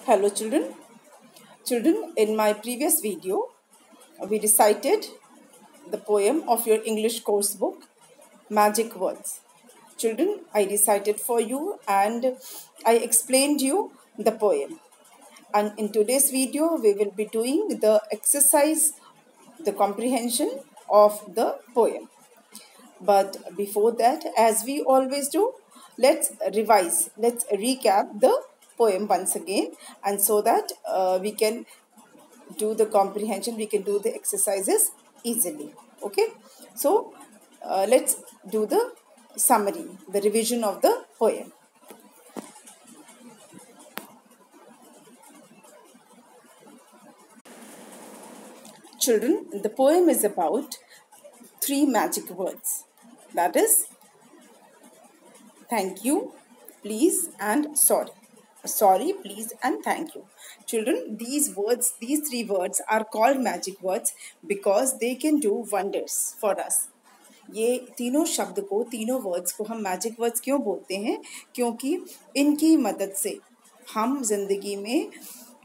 Hello children. Children, in my previous video, we recited the poem of your English course book, Magic Words. Children, I recited for you and I explained you the poem. And in today's video, we will be doing the exercise, the comprehension of the poem. But before that, as we always do, let's revise, let's recap the poem once again, and so that we can do the comprehension, we can do the exercises easily. Okay, so let's do the summary, the revision of the poem. Children, the poem is about 3 magic words, that is thank you, please and sorry. Sorry, please and thank you. Children, these words, these 3 words are called magic words because they can do wonders for us. ये तीनों शब्द को, तीनों words को हम magic words क्यों बोलते हैं? क्योंकि इनकी मदद से हम जिंदगी में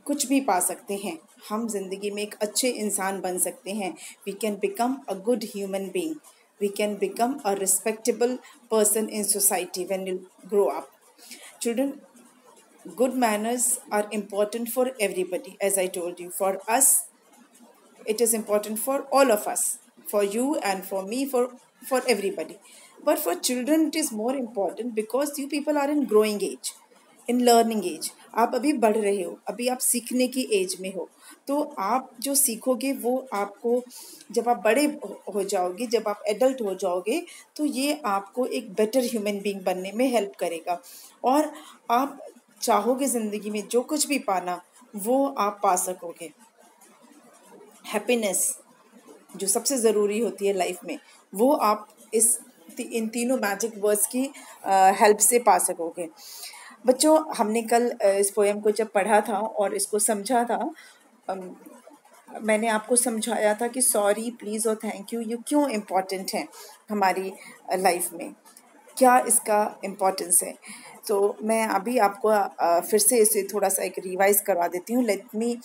कुछ भी पा सकते हैं, हम जिंदगी में एक अच्छे इंसान बन सकते हैं. We can become a good human being, we can become a respectable person in society when you grow up. Children, good manners are important for everybody, as I told you. For us, it is important for all of us, for you and for me, for everybody. But for children, it is more important because you people are in growing age, in learning age. आप अभी बढ़ रहे हो, अभी आप सीखने की as में हो, तो आप जो सीखोगे वो आपको जब आप बड़े हो जाओगे, जब आप एडल्ट हो जाओगे, तो ये आपको एक बेटर ह्यूमन बीइंग बनने में हेल्प करेगा. और आप चाहोगे ज़िंदगी में जो कुछ भी पाना वो आप पा सकोगे. हैप्पीनेस जो सबसे ज़रूरी होती है लाइफ में, वो आप इन तीनों मैजिक वर्ड्स की हेल्प से पा सकोगे. बच्चों, हमने कल इस पोएम को जब पढ़ा था और इसको समझा था, मैंने आपको समझाया था कि सॉरी, प्लीज़ और थैंक यू ये क्यों इम्पॉर्टेंट हैं हमारी लाइफ में, क्या इसका इम्पोर्टेंस है. तो मैं अभी आपको फिर से इसे थोड़ा सा एक रिवाइज करवा देती हूँ. Let me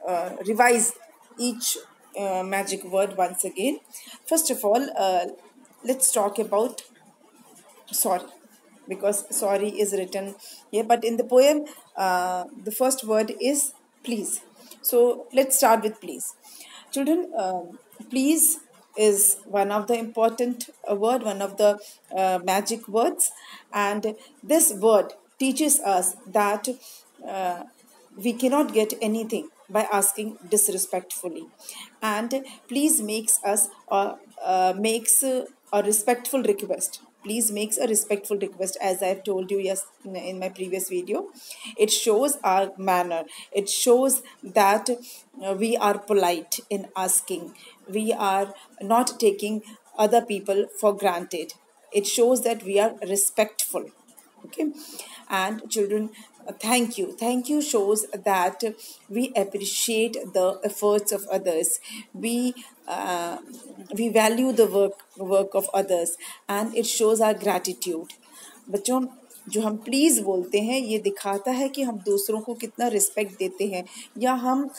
revise each magic word once again. First of all, let's talk about sorry, because sorry is written here, but in the poem the first word is please. So let's start with please. Children, please is one of the important word, one of the magic words, and this word teaches us that we cannot get anything by asking disrespectfully, and please makes a respectful request. Please makes a respectful request, as I have told you in my previous video. It shows our manner, it shows that we are polite in asking, we are not taking other people for granted. It shows that we are respectful. Okay. And children, thank you shows that we appreciate the efforts of others, we value the work of others, and it shows our gratitude. बच्चों, जो हम please बोलते हैं ये दिखाता है कि हम दूसरों को कितना रिस्पेक्ट देते हैं, या हम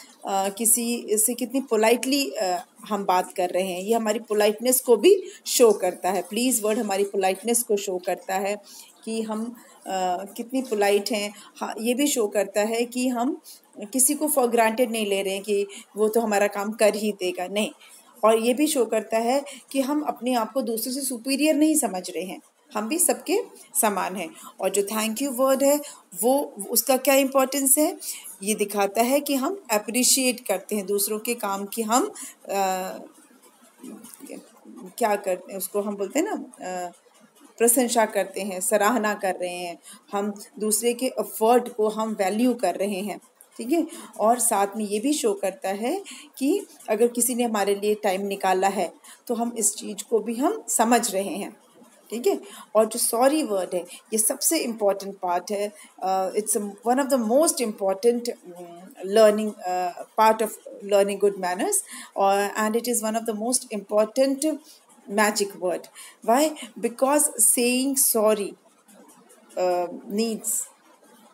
किसी से कितनी पोलाइटली हम बात कर रहे हैं. ये हमारी पोलाइटनेस को भी शो करता है. प्लीज़ वर्ड हमारी पोलाइटनेस को शो करता है कि हम कितनी पोलाइट हैं. हाँ, ये भी शो करता है कि हम किसी को फॉर ग्रांटेड नहीं ले रहे हैं कि वो तो हमारा काम कर ही देगा, नहीं. और ये भी शो करता है कि हम अपने आप को दूसरों से सुपीरियर नहीं समझ रहे हैं, हम भी सबके समान हैं. और जो थैंक यू वर्ड है वो उसका क्या इम्पोर्टेंस है, ये दिखाता है कि हम अप्रिशिएट करते हैं दूसरों के काम की. हम क्या करते हैं उसको हम बोलते हैं ना, प्रशंसा करते हैं, सराहना कर रहे हैं, हम दूसरे के एफर्ट को हम वैल्यू कर रहे हैं. ठीक है. और साथ में ये भी शो करता है कि अगर किसी ने हमारे लिए टाइम निकाला है तो हम इस चीज़ को भी हम समझ रहे हैं. ठीक है. और जो सॉरी वर्ड है ये सबसे इम्पॉर्टेंट पार्ट है. It's one of the most important learning part of learning good manners, and it is one of the most important magic word. Why? Because saying sorry needs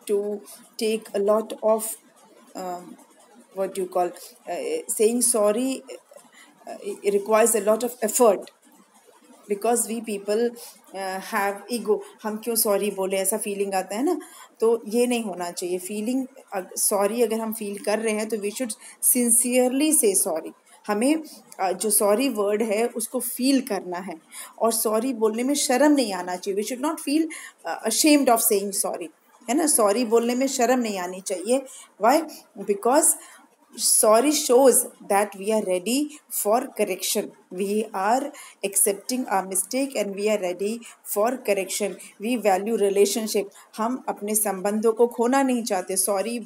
to take a lot of what do you call, saying sorry requires a lot of effort, because we people have ego. हम क्यों sorry बोले, ऐसा feeling आता है ना. तो ये नहीं होना चाहिए. फीलिंग सॉरी अगर हम फील कर रहे हैं तो वी शुड सिंसियरली से सॉरी. हमें जो सॉरी वर्ड है उसको फील करना है, और सॉरी बोलने में शर्म नहीं आना चाहिए. We should not feel ashamed of saying sorry, है ना. सॉरी बोलने में शर्म नहीं आनी चाहिए. Why? Because sorry shows that we are ready for correction. We are accepting our mistake and we are ready for correction. We value relationship. हम अपने संबंधों को खोना नहीं चाहते. सॉरी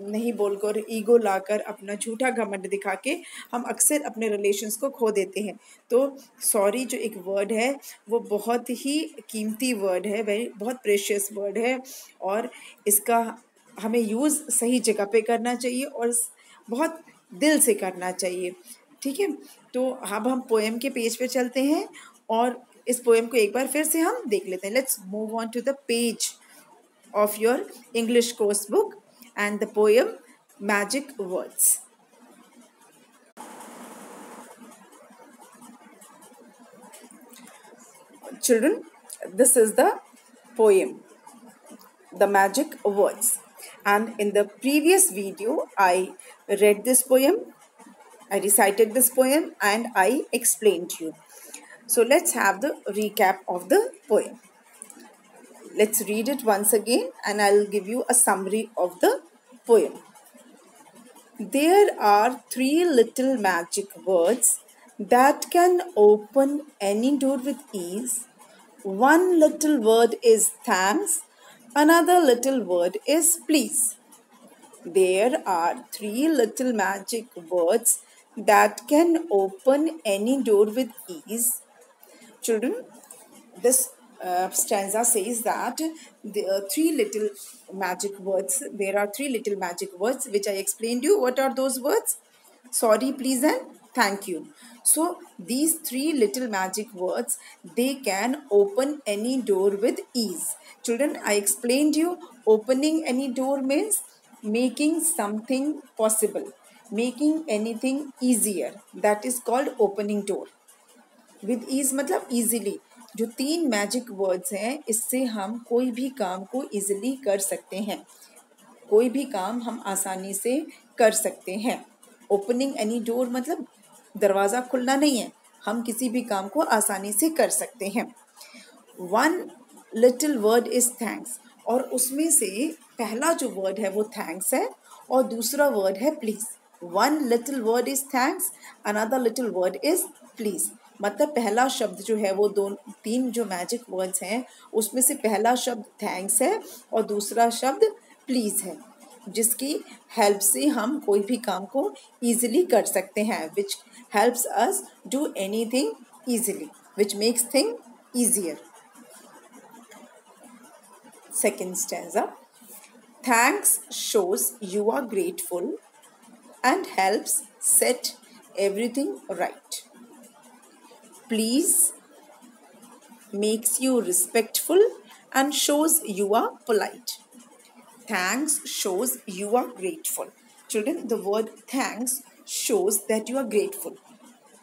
नहीं बोलकर, ईगो लाकर, अपना झूठा घमंड दिखा के हम अक्सर अपने रिलेशंस को खो देते हैं. तो सॉरी जो एक वर्ड है वो बहुत ही कीमती वर्ड है, बहुत प्रेशियस वर्ड है, और इसका हमें यूज़ सही जगह पे करना चाहिए और बहुत दिल से करना चाहिए. ठीक है. तो अब हम पोएम के पेज पे चलते हैं और इस पोएम को एक बार फिर से हम देख लेते हैं. Let's move on to the page of your English course book and the poem magic words. Children, this is the poem, The Magic Words. And in the previous video, I read this poem, I recited this poem, and I explained you. So let's have the recap of the poem. Let's read it once again, and I'll give you a summary of the poem. There are 3 little magic words that can open any door with ease. One little word is thanks. Another little word is please. There are 3 little magic words that can open any door with ease. Children, this stanza says that there are 3 little magic words. There are 3 little magic words which I explained you. What are those words? Sorry, please, and thank you. So these 3 little magic words, they can open any door with ease. Children, I explained you opening any door means making something possible, making anything easier. That is called opening door. With ease मतलब easily. जो 3 magic words हैं, इससे हम कोई भी काम को easily कर सकते हैं. कोई भी काम हम आसानी से कर सकते हैं. ओपनिंग एनी डोर मतलब दरवाज़ा खुलना नहीं है, हम किसी भी काम को आसानी से कर सकते हैं. One little word is thanks, और उसमें से पहला जो वर्ड है वो थैंक्स है और दूसरा वर्ड है please. One little word is thanks, another little word is please. मतलब पहला शब्द जो है वो 3 जो मैजिक वर्ड्स हैं उसमें से पहला शब्द थैंक्स है और दूसरा शब्द प्लीज़ है, जिसकी हेल्प से हम कोई भी काम को ईजिली कर सकते हैं. Which helps us do anything easily, which makes thing easier. Second stanza. Thanks shows you are grateful and helps set everything right. Please makes you respectful and shows you are polite. Thanks shows you are grateful. Children, the word thanks shows that you are grateful.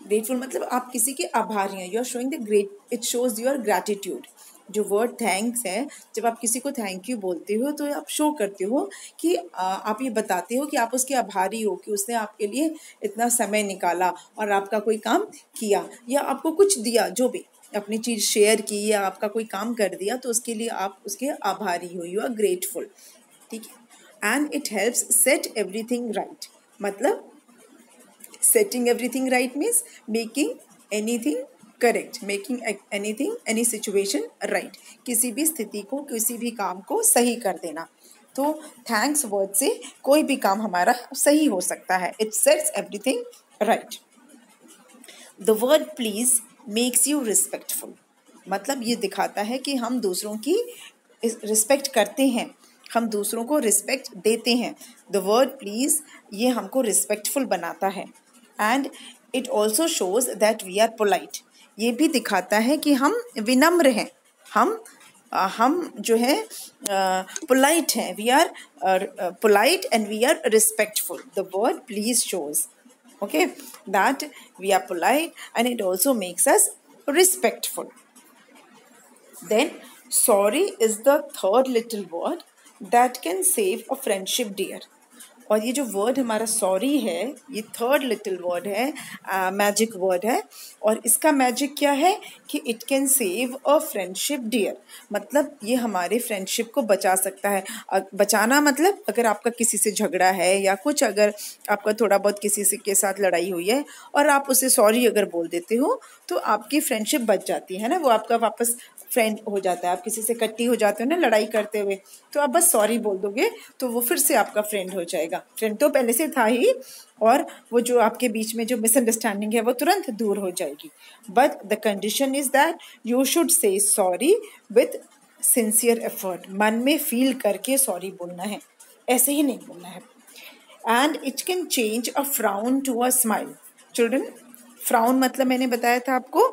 Grateful मतलब आप किसी के आभारी हैं. You are showing the great. It shows your gratitude. जो word thanks है, जब आप किसी को थैंक यू बोलते हो तो आप शो करते हो कि आप ये बताते हो कि आप उसके आभारी हो कि उसने आपके लिए इतना समय निकाला और आपका कोई काम किया या आपको कुछ दिया, जो भी अपनी चीज़ शेयर की या आपका कोई काम कर दिया, तो उसके लिए आप उसके आभारी हो. You are grateful. ठीक है. And it helps set everything right. मतलब setting everything right means making anything correct, making anything any situation right. किसी भी स्थिति को, किसी भी काम को सही कर देना. तो थैंक्स वर्ड से कोई भी काम हमारा सही हो सकता है. It sets everything right. The word please makes you respectful. मतलब ये दिखाता है कि हम दूसरों की रिस्पेक्ट करते हैं, हम दूसरों को रिस्पेक्ट देते हैं. द वर्ड प्लीज ये हमको रिस्पेक्टफुल बनाता है. And it also shows that we are polite. ये भी दिखाता है कि हम विनम्र हैं, हम हम जो है पोलाइट हैं, we are polite and we are respectful. The word please shows, okay, that we are polite and it also makes us respectful. Then sorry is the third little word that can save a friendship dear. और ये जो word हमारा sorry है, ये third little word है, magic word है. और इसका मैजिक क्या है कि it can save a friendship dear. मतलब ये हमारे फ्रेंडशिप को बचा सकता है. बचाना मतलब अगर आपका किसी से झगड़ा है या कुछ, अगर आपका थोड़ा बहुत किसी से के साथ लड़ाई हुई है और आप उसे सॉरी अगर बोल देते हो तो आपकी फ्रेंडशिप बच जाती है ना, वो आपका वापस फ्रेंड हो जाता है. आप किसी से कट्टी हो जाते हो ना लड़ाई करते हुए, तो आप बस सॉरी बोल दोगे तो वो फिर से आपका फ्रेंड हो जाएगा. फ्रेंड तो पहले से था ही, और वो जो आपके बीच में जो मिसअंडरस्टैंडिंग है वो तुरंत दूर हो जाएगी. But the condition is that you should say sorry with sincere effort. मन में फील करके सॉरी बोलना है, ऐसे ही नहीं बोलना है. And it can change a frown to a smile. Children, frown मतलब मैंने बताया था आपको,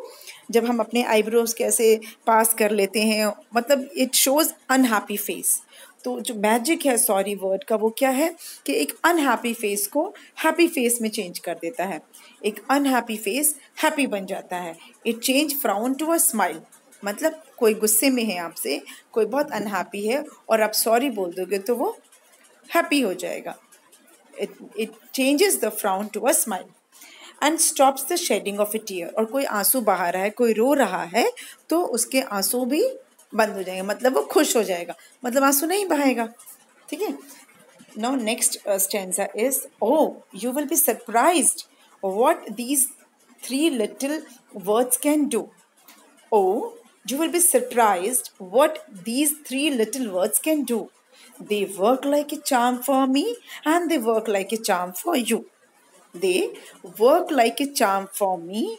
जब हम अपने आईब्रोज कैसे पास कर लेते हैं, मतलब इट शोज अनहैप्पी फेस. तो जो मैजिक है सॉरी वर्ड का वो क्या है कि एक अनहैप्पी फेस को हैप्पी फेस में चेंज कर देता है. एक अनहैप्पी फेस हैप्पी बन जाता है. It change frown to a smile. मतलब कोई गुस्से में है आपसे, कोई बहुत अनहैप्पी है और आप सॉरी बोल दोगे तो वो हैप्पी हो जाएगा. It changes the frown to a smile and stops the shedding of a tear. और कोई आंसू बहा रहा है, कोई रो रहा है, तो उसके आंसू भी बंद हो जाएंगे, मतलब वो खुश हो जाएगा, मतलब आंसू नहीं बहाएगा. ठीक है. Now next stanza is, oh, you will be surprised what these three little words can do. Oh, you will be surprised what these three little words can do. They work like a charm for me and they work like a charm for you. They work like a charm for me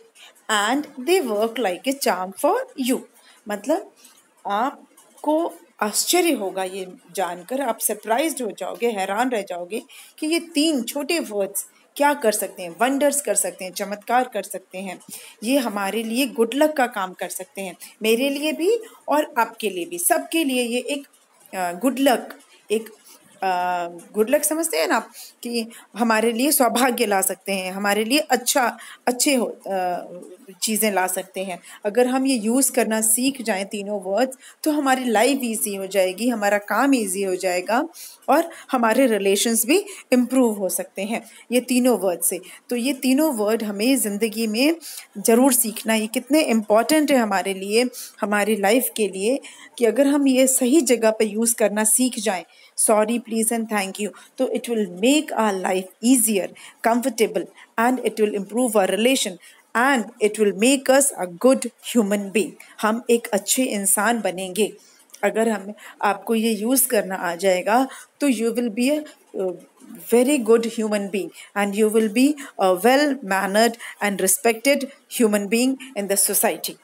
and they work like a charm for you. मतलब आपको आश्चर्य होगा ये जानकर, आप surprised हो जाओगे, हैरान रह जाओगे कि ये तीन छोटे वर्ड्स क्या कर सकते हैं, वंडर्स कर सकते हैं, चमत्कार कर सकते हैं. ये हमारे लिए गुड लक का काम कर सकते हैं, मेरे लिए भी और आपके लिए भी, सबके लिए. ये एक गुड लक, एक गुड लक समझते हैं ना आप, कि हमारे लिए सौभाग्य ला सकते हैं, हमारे लिए अच्छे चीज़ें ला सकते हैं. अगर हम ये यूज़ करना सीख जाएं तीनों वर्ड्स, तो हमारी लाइफ ईजी हो जाएगी, हमारा काम ईजी हो जाएगा और हमारे रिलेशंस भी इम्प्रूव हो सकते हैं ये तीनों वर्ड से. तो ये तीनों वर्ड हमें ज़िंदगी में ज़रूर सीखना. ये कितने इम्पॉर्टेंट है हमारे लिए, हमारी लाइफ के लिए, कि अगर हम ये सही जगह पे यूज़ करना सीख जाएं, sorry, please and thank you, so it will make our life easier, comfortable, and it will improve our relation and it will make us a good human being. हम एक अच्छे इंसान बनेंगे अगर हम आपको ये यूज़ करना आ जाएगा. तो you will be a very good human being and you will be a well mannered and respected human being in the society.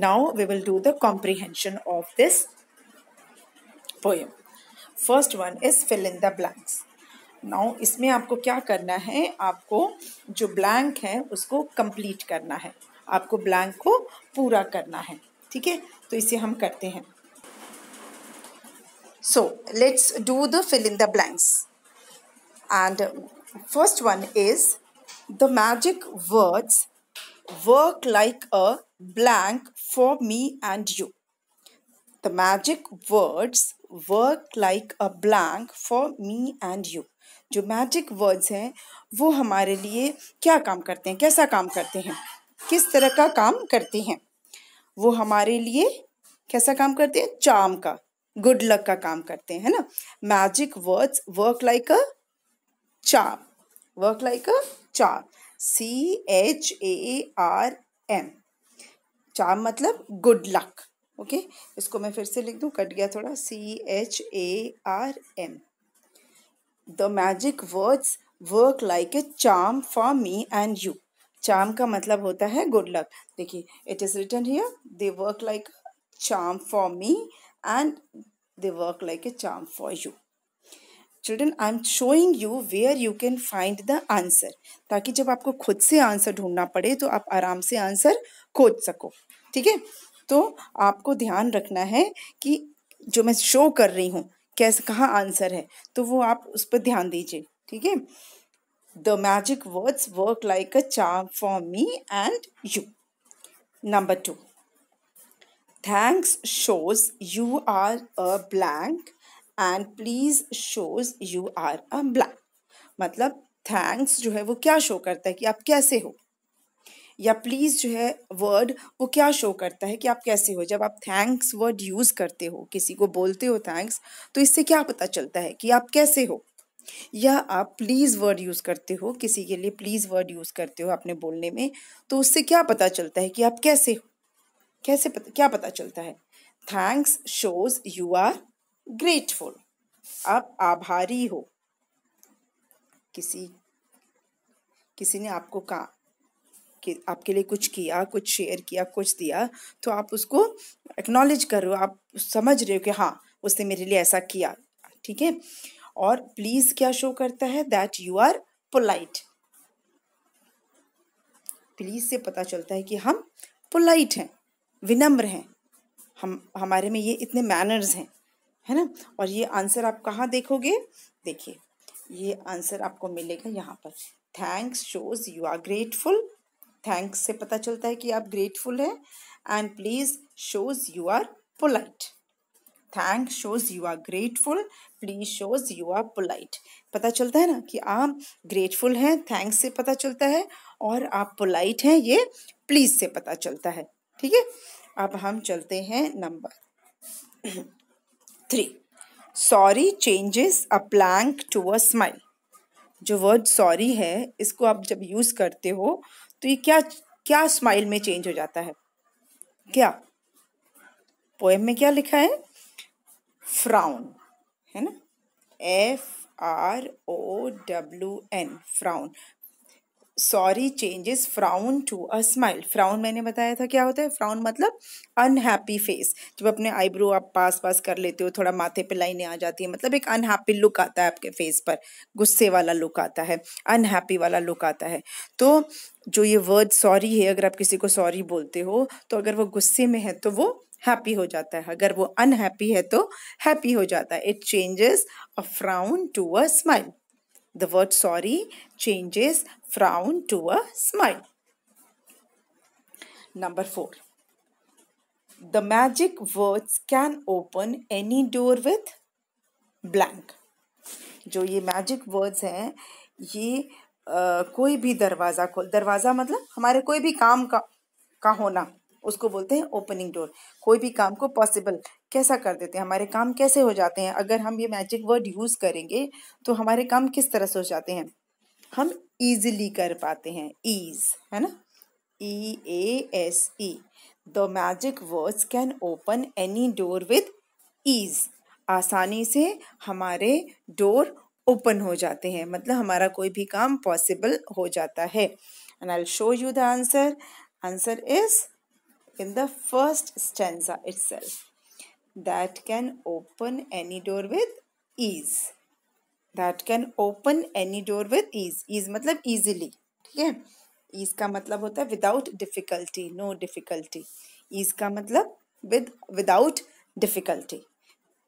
Now we will do the comprehension of this poem. First one is fill in the blanks. Now इसमें आपको क्या करना है, आपको जो blank है उसको complete करना है, आपको ब्लैंक को पूरा करना है. ठीक है, तो इसे हम करते हैं. So let's do the fill in the blanks. And first one is the magic words work like a blank for me and you. The magic words work like a blank for me and you. जो magic words हैं वो हमारे लिए क्या काम करते हैं, कैसा काम करते हैं, किस तरह का काम करते हैं? वो हमारे लिए कैसा काम करते हैं? चार्म का, गुड लक का काम करते हैं, है ना. Magic words work like a charm, work like a charm, CHARM. Charm मतलब गुड लक. ओके, इसको मैं फिर से लिख दूं, कट गया थोड़ा. CHARM. The magic words work like a charm for me and you. Charm का मतलब होता है गुड लक. देखिए, it is written here, they work like charm for me and they work like a charm for you. Children, I am showing you where you can find the answer, ताकि जब आपको खुद से answer ढूंढना पड़े तो आप आराम से आंसर खोज सको. ठीक है, तो आपको ध्यान रखना है कि जो मैं शो कर रही हूँ कैसे कहाँ आंसर है, तो वो आप उस पर ध्यान दीजिए, ठीक है। The magic words work like a charm for me and you. Number 2, thanks shows you are a blank and please shows you are a blank. मतलब थैंक्स जो है वो क्या शो करता है कि आप कैसे हो, या प्लीज जो है वर्ड वो क्या शो करता है कि आप कैसे हो। जब आप थैंक्स वर्ड यूज करते हो, किसी को बोलते हो थैंक्स, तो इससे क्या पता चलता है कि आप कैसे हो। या आप प्लीज वर्ड यूज करते हो, किसी के लिए प्लीज वर्ड यूज करते हो अपने बोलने में, तो उससे क्या पता चलता है कि आप कैसे हो। क्या पता चलता है। Thanks shows you are grateful, आप आभारी हो। किसी किसी ने आपको कहा कि आपके लिए कुछ किया, कुछ शेयर किया, कुछ दिया, तो आप उसको एक्नॉलेज कर रहे हो, आप समझ रहे हो कि हाँ उसने मेरे लिए ऐसा किया, ठीक है। और प्लीज क्या शो करता है, that you are polite. Please से पता चलता है कि हम पोलाइट हैं, विनम्र हैं, हमारे में ये इतने मैनर्स हैं, है ना। और ये आंसर आप कहाँ देखोगे, देखिए ये आंसर आपको मिलेगा यहाँ पर। Thanks shows you are grateful, thanks से पता चलता है कि आप ग्रेटफुल हैं। And please shows you are polite. Thanks shows you are grateful, please shows you are polite. पता चलता है ना कि आप ग्रेटफुल हैं, थैंक्स से पता चलता है, और आप पोलाइट हैं, ये प्लीज से पता चलता है, ठीक है। अब हम चलते हैं number 3। Sorry changes a blank to a smile. जो वर्ड सॉरी है, इसको आप जब यूज करते हो तो ये क्या क्या स्माइल में चेंज हो जाता है। क्या पोएम में क्या लिखा है, फ्राउन, है ना, FROWN, frown. Sorry changes frown to a smile. Frown मैंने बताया था क्या होता है, फ्राउन मतलब अनहैप्पी फेस। जब अपने आईब्रो आप पास पास कर लेते हो, थोड़ा माथे पे लाइनें आ जाती है, मतलब एक अनहैप्पी लुक आता है आपके फेस पर, गुस्से वाला लुक आता है, अनहैप्पी वाला लुक आता है। तो जो ये वर्ड सॉरी है, अगर आप किसी को सॉरी बोलते हो, तो अगर वो गुस्से में है तो वो हैप्पी हो जाता है, अगर वो अनहैप्पी है तो हैप्पी हो जाता है। It changes a frown to a smile. The word sorry changes frown to a smile. Number 4. The magic words can open any door with blank. जो ये मैजिक वर्ड्स हैं, ये कोई भी दरवाज़ा खोल, दरवाज़ा मतलब हमारे कोई भी काम का होना, उसको बोलते हैं ओपनिंग डोर। कोई भी काम को पॉसिबल कैसा कर देते हैं, हमारे काम कैसे हो जाते हैं। अगर हम ये मैजिक वर्ड यूज़ करेंगे तो हमारे काम किस तरह से हो जाते हैं, हम ईजिली कर पाते हैं, ईज, है ना, EASE। The magic words can open any door with ease. आसानी से हमारे डोर ओपन हो जाते हैं, मतलब हमारा कोई भी काम पॉसिबल हो जाता है। And I will show you the answer. Answer is in the first stanza itself, that can open any door with ease, that can open any door with ease। ease मतलब easily, ठीक है। ease का मतलब होता है without difficulty, no difficulty। ease का मतलब without difficulty,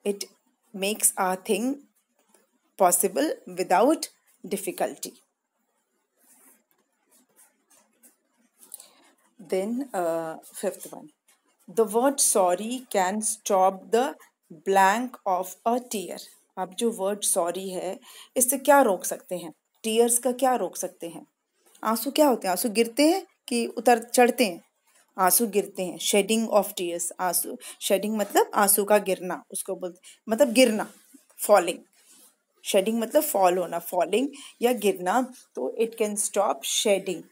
it makes a thing possible without difficulty। Then fifth one, the word sorry can stop the blank of a tear। अब जो वर्ड सॉरी है, इससे क्या रोक सकते हैं, टीयर्स का क्या रोक सकते हैं। आंसू क्या होते हैं, आंसू गिरते हैं कि उतर चढ़ते हैं, आंसू गिरते हैं, शेडिंग ऑफ टीयर्स। आंसू, शेडिंग मतलब आंसू का गिरना, उसको बोलते मतलब गिरना, फॉलिंग। शेडिंग मतलब फॉल होना, फॉलिंग या गिरना। तो it can stop shedding,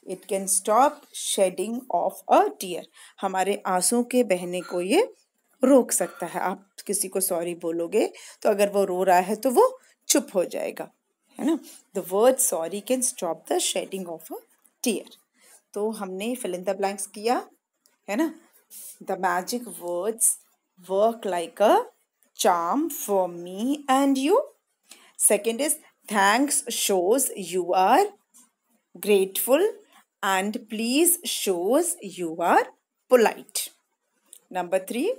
it can stop shedding of a tear. हमारे आंसू के बहने को ये रोक सकता है। आप किसी को सॉरी बोलोगे तो अगर वो रो रहा है तो वो चुप हो जाएगा, है ना। The word sorry can stop the shedding of a tear. तो हमने फिल इन द ब्लैंक्स किया, है ना। The magic words work like a charm for me and you. Second is thanks shows you are grateful and please shows you are polite. Number 3,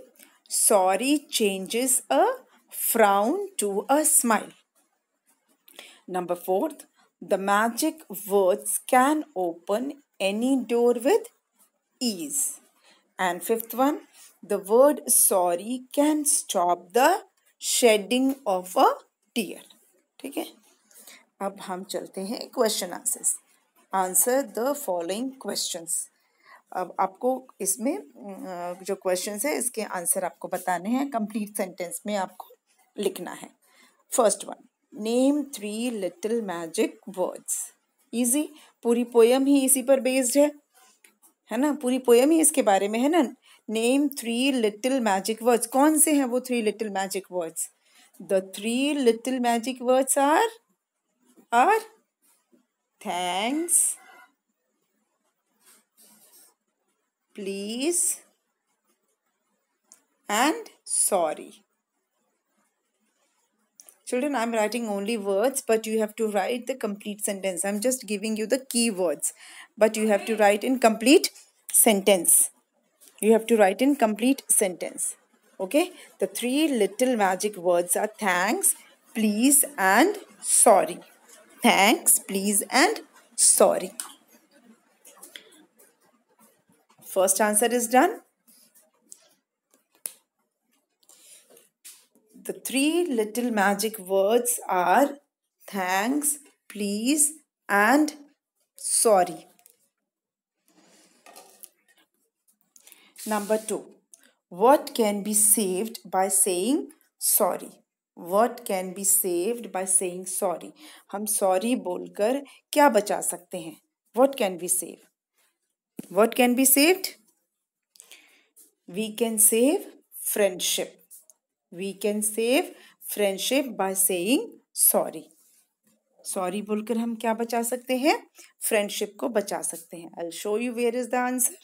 sorry changes a frown to a smile. Number 4, the magic words can open any door with ease. And fifth one, the word sorry can stop the shedding of a tear. ठीक है, अब हम चलते हैं question answers. Answer the following questions. अब आपको इसमें जो क्वेश्चंस है इसके आंसर आपको बताने हैं. कंप्लीट सेंटेंस में आपको लिखना है. First one, name 3 little magic words. Easy, पूरी पोयम ही इसी पर बेस्ड है ना, पूरी पोयम ही इसके बारे में है ना. Name 3 little magic words. कौन से हैं वो 3 little magic words? The 3 little magic words are thanks, please and sorry. Children, I'm writing only words, but you have to write the complete sentence. I'm just giving you the key words, but you have to write in complete sentence. You have to write in complete sentence. Okay? The 3 little magic words are thanks, please and sorry. Thanks, please and sorry. First answer is done. The 3 little magic words are thanks, please and sorry. Number 2. What can be saved by saying sorry? What can be saved by saying sorry? हम sorry बोलकर क्या बचा सकते हैं? What can we save? What can be saved? We can save friendship. We can save friendship by saying sorry. Sorry बोलकर हम क्या बचा सकते हैं? Friendship को बचा सकते हैं. I'll show you where is the answer.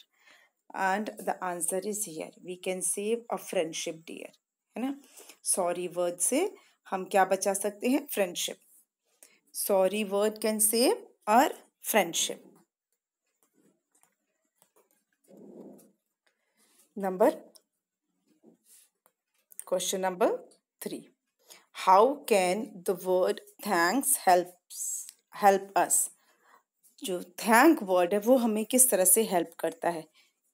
And the answer is here. We can save a friendship, dear. है ना? Sorry word से हम क्या बचा सकते हैं? Friendship. Sorry word can save our friendship. Question number 3. How can the word thanks help us? जो thank word है वो हमें किस तरह से help करता है?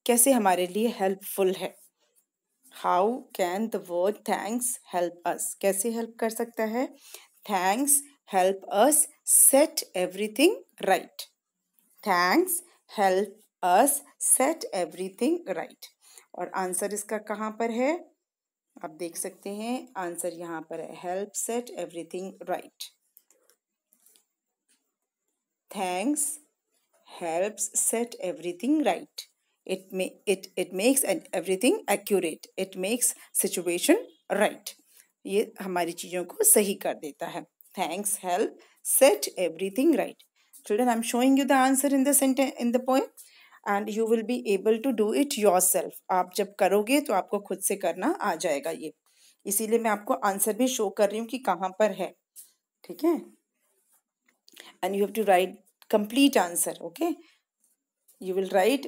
कैसे हमारे लिए helpful है? How can the word thanks help us? कैसे help कर सकता है? Thanks help us set everything right. Thanks help us set everything right. और आंसर इसका कहाँ पर है? आप देख सकते हैं आंसर यहाँ पर है. Help set everything right. Thanks helps set everything right. It makes everything accurate. It makes situation right. ये हमारी चीजों को सही कर देता है. Thanks help set everything right. Children, I'm showing you the answer in the sentence, in the poem, and you will be able to do it yourself. आप जब करोगे तो आपको खुद से करना आ जाएगा ये. इसीलिए मैं आपको आंसर भी शो कर रही हूँ कि कहाँ पर है. ठीक है? And you have to write complete answer. Okay? You will write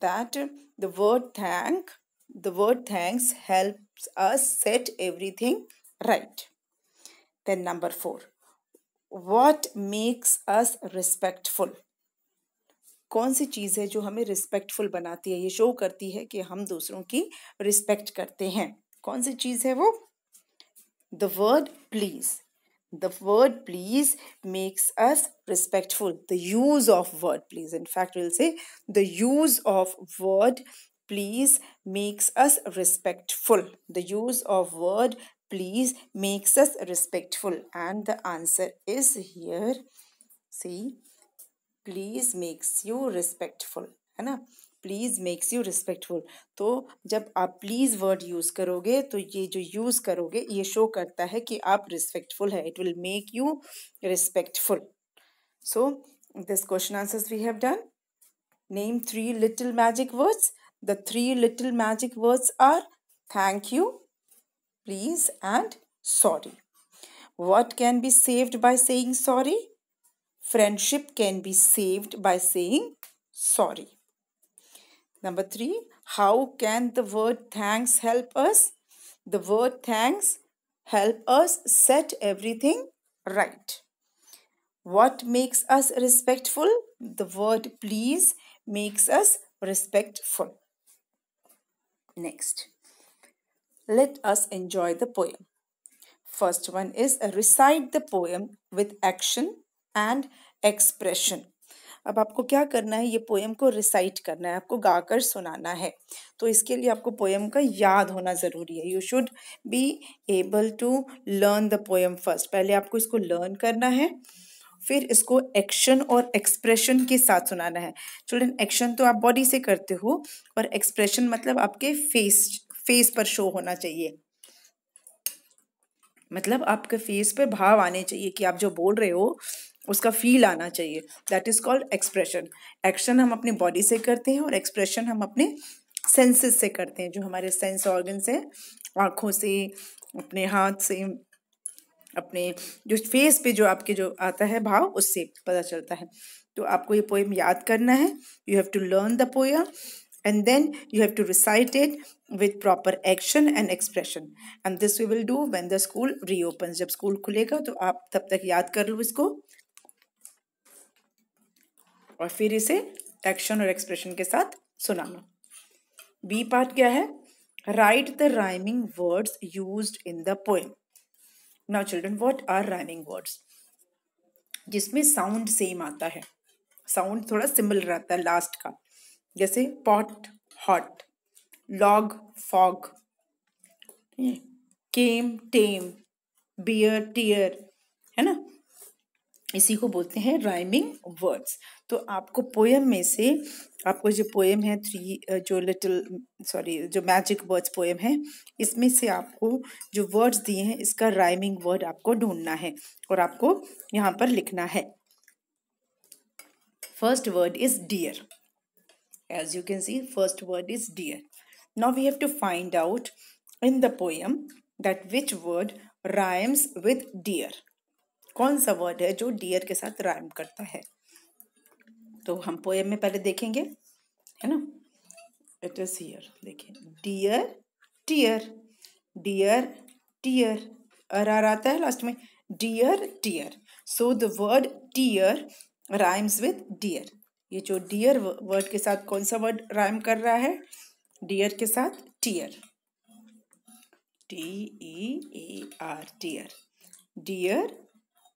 that the word thanks helps us set everything right. Then number 4. What makes us respectful? कौन सी चीज़ है जो हमें रिस्पेक्टफुल बनाती है? ये शो करती है कि हम दूसरों की रिस्पेक्ट करते हैं. कौन सी चीज़ है वो? The word please. The word please makes us respectful. The use of word please. In fact, we'll say the use of word please makes us respectful. The use of word please makes us respectful. And the answer is here. See, please makes you respectful. है ना? Please makes you respectful. तो जब आप please word use करोगे तो ये जो use करोगे ये show करता है कि आप respectful है. It will make you respectful. So this question answers we have done. Name 3 little magic words. The 3 little magic words are thank you, please and sorry. What can be saved by saying sorry? Friendship can be saved by saying sorry. Number 3, how can the word thanks help us? The word thanks help us set everything right. What makes us respectful? The word please makes us respectful. Next, let us enjoy the poem. First one is recite the poem with action and expression. अब आपको क्या करना है, ये poem को recite करना है, आपको गाकर सुनाना है. तो इसके लिए आपको पोएम का याद होना ज़रूरी है. You should be able to learn the poem first. पहले आपको इसको लर्न करना है, फिर इसको एक्शन और एक्सप्रेशन के साथ सुनाना है. चिल्ड्रन, एक्शन तो आप बॉडी से करते हो और एक्सप्रेशन मतलब आपके फेस पर शो होना चाहिए. मतलब आपके फेस पे भाव आने चाहिए कि आप जो बोल रहे हो उसका फील आना चाहिए. That is called expression. Action हम अपनी बॉडी से करते हैं और एक्सप्रेशन हम अपने सेंसेस से करते हैं, जो हमारे सेंस ऑर्गन से, आँखों से, अपने हाथ से, अपने जो फेस पे जो आपके जो आता है भाव, उससे पता चलता है. तो आपको ये पोएम याद करना है. You have to learn the poem and then you have to recite it with proper action and expression, and this we will do when the school reopens. जब स्कूल खुलेगा तो आप तब तक याद कर लो इसको और फिर इसे एक्शन और एक्सप्रेशन के साथ सुनाना. बी पार्ट क्या है? Write the rhyming words used in the poem. Now children, what are rhyming words? जिसमें साउंड सेम आता है, साउंड थोड़ा सिमिलर रहता है लास्ट का. जैसे पॉट हॉट, लॉग फॉग, केम टेम, बियर टीयर, है ना. इसी को बोलते हैं राइमिंग वर्ड्स. तो आपको पोएम में से, आपको जो पोएम है जो मैजिक वर्ड्स पोएम है, इसमें से आपको जो वर्ड्स दिए हैं इसका राइमिंग वर्ड आपको ढूंढना है और आपको यहाँ पर लिखना है. First word is dear. As you can see, first word is dear. Now we have to find out in the poem that which word rhymes with dear. कौन सा वर्ड है जो डियर के साथ राइम करता है? तो हम पोएम में पहले देखेंगे, है ना. It is here. देखिए, dear tear, dear tear, R आता है लास्ट में. Dear tear. So the word tear rhymes with dear. ये जो डियर वर्ड के साथ कौन सा वर्ड राइम कर रहा है? डियर के साथ tear. TEAR, tear. Dear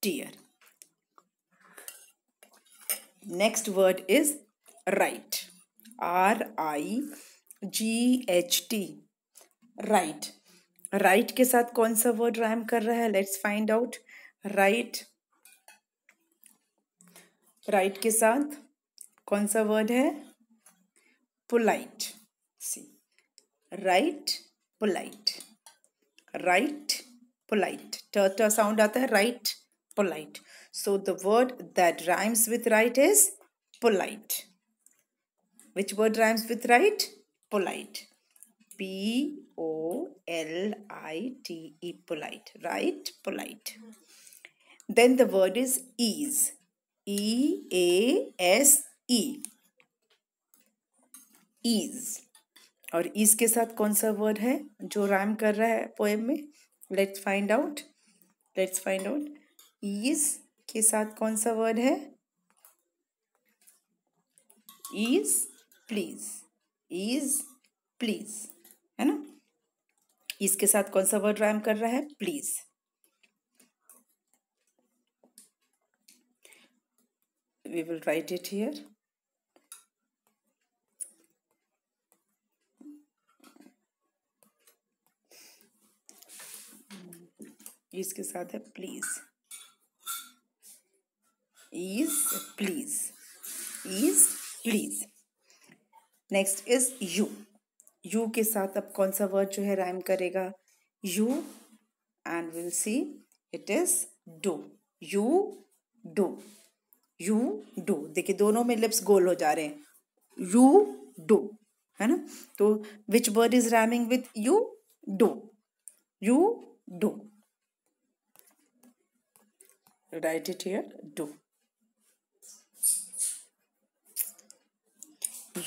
tear. Next word is right. RIGHT, right. Right के साथ कौन सा वर्ड राइम कर रहा है? Let's find out. Right, right के साथ कौन सा वर्ड है? Polite. See, right polite, right polite. ट साउंड आता है. Right polite. So the word that rhymes with right is polite. Which word rhymes with right? Polite. POLITE, polite. Right polite. Then the word is ease. EASE, ease. और ease के साथ कौन सा word है जो rhyme कर रहा है पोएम में? Let's find out. Let's find out. Ease के साथ कौन सा वर्ड है? Ease please. ईज प्लीज, है ना. ईज के साथ कौन सा वर्ड राइम कर रहा है? Please. We will write it here. इसके साथ है please. Is please. Is please. Next is you. You के साथ अब कौन सा वर्ड जो है राइम करेगा? You. And will see it is do. You do. You do. देखिए दोनों में लिप्स गोल हो जा रहे हैं. यू डू, है ना. तो which word is rhyming with you? Do. You do. Right it here. Do.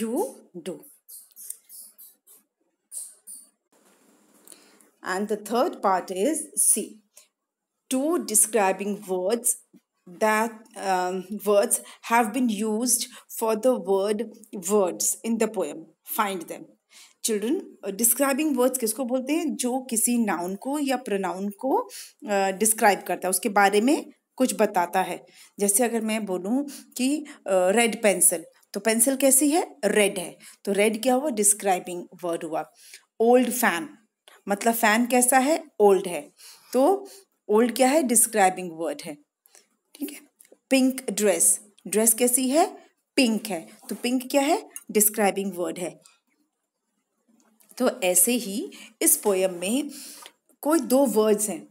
you do. And the third part is C. Two describing words that words have been used for the word words in the poem. Find them. Children describing words किसको बोलते हैं? जो किसी noun को या pronoun को describe करता है, उसके बारे में कुछ बताता है. जैसे अगर मैं बोलूं कि रेड पेंसिल, तो पेंसिल कैसी है? रेड है. तो रेड क्या हुआ? डिस्क्राइबिंग वर्ड हुआ. ओल्ड फैन, मतलब फैन कैसा है? ओल्ड है. तो ओल्ड क्या है? डिस्क्राइबिंग वर्ड है. ठीक है. पिंक ड्रेस, ड्रेस कैसी है? पिंक है. तो पिंक क्या है? डिस्क्राइबिंग वर्ड है. तो ऐसे ही इस पोयम में कोई दो वर्ड्स हैं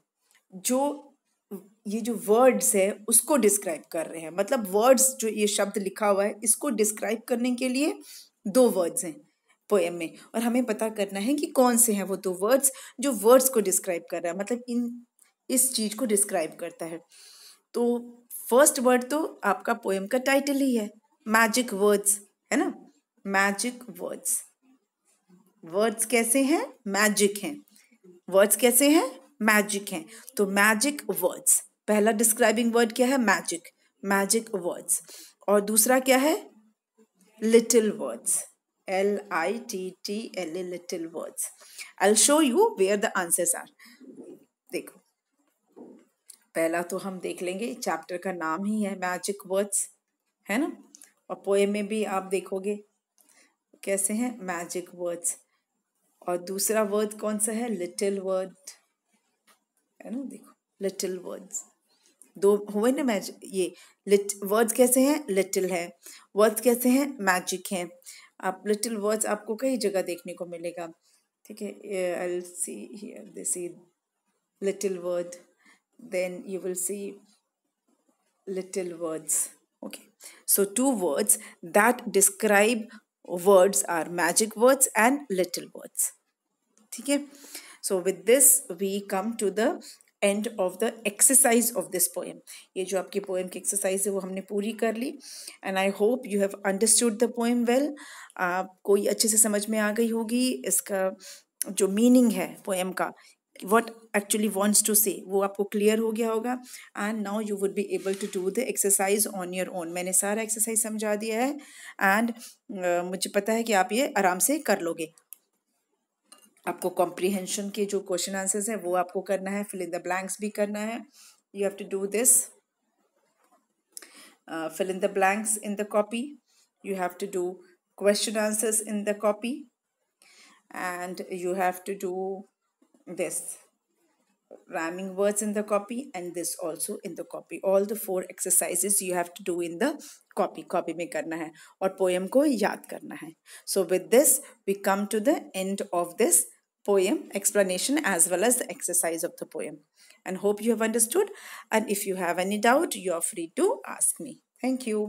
जो ये जो वर्ड्स है उसको डिस्क्राइब कर रहे हैं. मतलब वर्ड्स, जो ये शब्द लिखा हुआ है, इसको डिस्क्राइब करने के लिए दो वर्ड्स हैं पोएम में, और हमें पता करना है कि कौन से हैं वो दो वर्ड्स जो वर्ड्स को डिस्क्राइब कर रहा है, मतलब इस चीज को डिस्क्राइब करता है. तो फर्स्ट वर्ड तो आपका पोएम का टाइटल ही है, मैजिक वर्ड्स, है ना. Magic words. वर्ड्स कैसे हैं? मैजिक हैं. वर्ड्स कैसे हैं? मैजिक हैं. तो मैजिक वर्ड्स, पहला डिस्क्राइबिंग वर्ड क्या है? मैजिक. Magic words. और दूसरा क्या है? Little words. LITTLE, little words. I'll show you where the answers are. देखो, पहला तो हम देख लेंगे, चैप्टर का नाम ही है मैजिक वर्ड्स, है ना. और पोएम में भी आप देखोगे कैसे हैं? Magic words. और दूसरा वर्ड कौन सा है? लिटिल वर्ड, है ना. देखो, लिटिल वर्ड्स दो हुए ना. मैजिक, ये वर्ड्स कैसे हैं? लिटिल है. वर्ड्स कैसे हैं? मैजिक हैं. आप लिटिल वर्ड्स आपको कई जगह देखने को मिलेगा. ठीक है. I'll see here, they see little word, then you will see little words. Okay, so two words that describe words are magic words and little words. ठीक है. So with this we come to the end of the exercise of this poem. ये जो आपकी poem की exercise है वो हमने पूरी कर ली. And I hope you have understood the poem well. आपको ये अच्छे से समझ में आ गई होगी. इसका जो meaning है poem का, what actually wants to say, वो आपको clear हो गया होगा. And now you would be able to do the exercise on your own. मैंने सारा exercise समझा दिया है and मुझे पता है कि आप ये आराम से कर लोगे. आपको कॉम्प्रीहेंशन के जो क्वेश्चन आंसर्स हैं वो आपको करना है, फिल इन द ब्लैंक्स भी करना है. You have to do this. Fill in the blanks in the copy. You have to do question answers in the copy, and you have to do this rhyming words in the copy, and this also in the copy. All the 4 exercises you have to do in the copy में करना है और poem को याद करना है. So with this we come to the end of this poem explanation as well as the exercise of the poem, and hope you have understood. And if you have any doubt, you are free to ask me. Thank you.